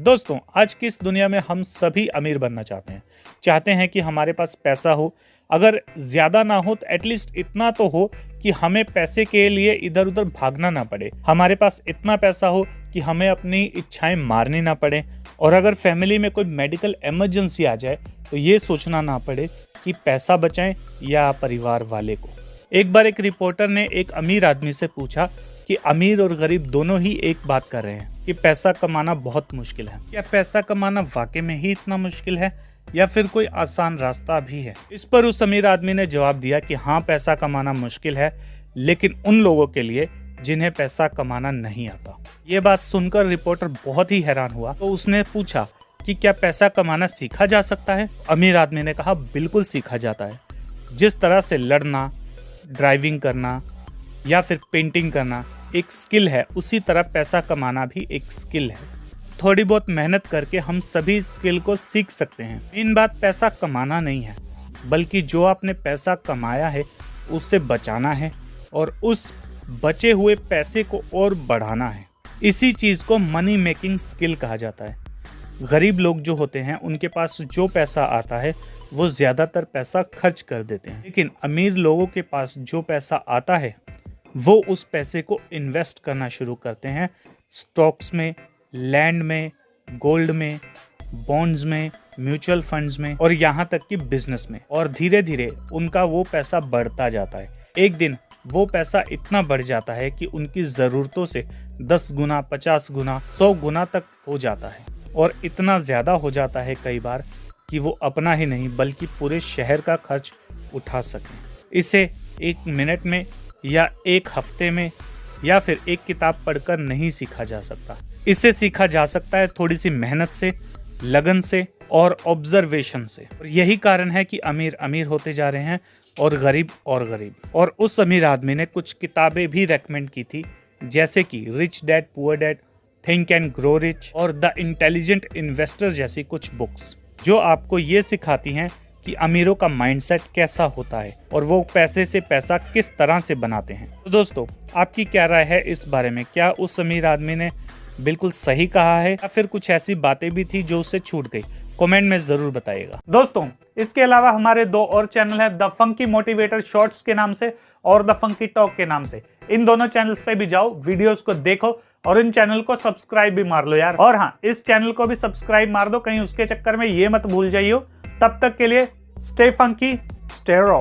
दोस्तों, आज की इस दुनिया में हम सभी अमीर बनना चाहते हैं कि हमारे पास पैसा हो। अगर ज़्यादा ना हो तो एटलीस्ट इतना तो हो कि हमें पैसे के लिए इधर उधर भागना ना पड़े। हमारे पास इतना पैसा हो कि हमें अपनी इच्छाएं मारनी ना पड़े। और अगर फैमिली में कोई मेडिकल इमरजेंसी आ जाए तो ये सोचना ना पड़े कि पैसा बचाएं या परिवार वाले को। एक बार एक रिपोर्टर ने एक अमीर आदमी से पूछा कि अमीर और गरीब दोनों ही एक बात कर रहे हैं कि पैसा कमाना बहुत मुश्किल है। क्या पैसा कमाना वाकई में ही इतना मुश्किल है या फिर कोई आसान रास्ता भी है? इस पर उस अमीर आदमी ने जवाब दिया कि हाँ, पैसा कमाना मुश्किल है, लेकिन उन लोगों के लिए जिन्हें पैसा कमाना नहीं आता। ये बात सुनकर रिपोर्टर बहुत ही हैरान हुआ, तो उसने पूछा कि क्या पैसा कमाना सीखा जा सकता है? अमीर आदमी ने कहा, बिल्कुल सीखा जाता है। जिस तरह से लड़ना, ड्राइविंग करना या फिर पेंटिंग करना एक स्किल है, उसी तरह पैसा कमाना भी एक स्किल है। थोड़ी बहुत मेहनत करके हम सभी स्किल को सीख सकते हैं। मेन बात पैसा कमाना नहीं है, बल्कि जो आपने पैसा कमाया है उससे बचाना है और उस बचे हुए पैसे को और बढ़ाना है। इसी चीज़ को मनी मेकिंग स्किल कहा जाता है। गरीब लोग जो होते हैं उनके पास जो पैसा आता है वो ज़्यादातर पैसा खर्च कर देते हैं, लेकिन अमीर लोगों के पास जो पैसा आता है वो उस पैसे को इन्वेस्ट करना शुरू करते हैं। स्टॉक्स में, लैंड में, गोल्ड में, बॉन्ड्स में, म्यूचुअल फंड्स में और यहाँ तक कि बिजनेस में। और धीरे धीरे उनका वो पैसा बढ़ता जाता है। एक दिन वो पैसा इतना बढ़ जाता है कि उनकी ज़रूरतों से 10 गुना, 50 गुना, 100 गुना तक हो जाता है। और इतना ज़्यादा हो जाता है कई बार कि वो अपना ही नहीं बल्कि पूरे शहर का खर्च उठा सकें। इसे 1 मिनट में या 1 हफ्ते में या फिर एक किताब पढ़कर नहीं सीखा जा सकता। इसे सीखा जा सकता है थोड़ी सी मेहनत से, लगन से और ऑब्जर्वेशन से। और यही कारण है कि अमीर अमीर होते जा रहे हैं और गरीब। और उस अमीर आदमी ने कुछ किताबें भी रेकमेंड की थी, जैसे कि rich dad poor dad, think and grow rich और द इंटेलिजेंट इन्वेस्टर जैसी कुछ बुक्स, जो आपको ये सिखाती हैं कि अमीरों का माइंडसेट कैसा होता है और वो पैसे से पैसा किस तरह से बनाते हैं। तो दोस्तों, आपकी क्या राय है इस बारे में? क्या उस अमीर आदमी ने बिल्कुल सही कहा है या फिर कुछ ऐसी बातें भी थी जो उससे छूट गई? कमेंट में जरूर बताइएगा। दोस्तों, इसके अलावा हमारे 2 और चैनल है, द फंकी मोटिवेटर शॉर्ट्स के नाम से और द फंकी टॉक के नाम से। इन दोनों चैनल्स पे भी जाओ, वीडियोस को देखो और इन चैनल को सब्सक्राइब भी मार लो यार। और हाँ, इस चैनल को भी सब्सक्राइब मार दो, कहीं उसके चक्कर में ये मत भूल जाइयो। तब तक के लिए स्टे फंकी, स्टे रॉ।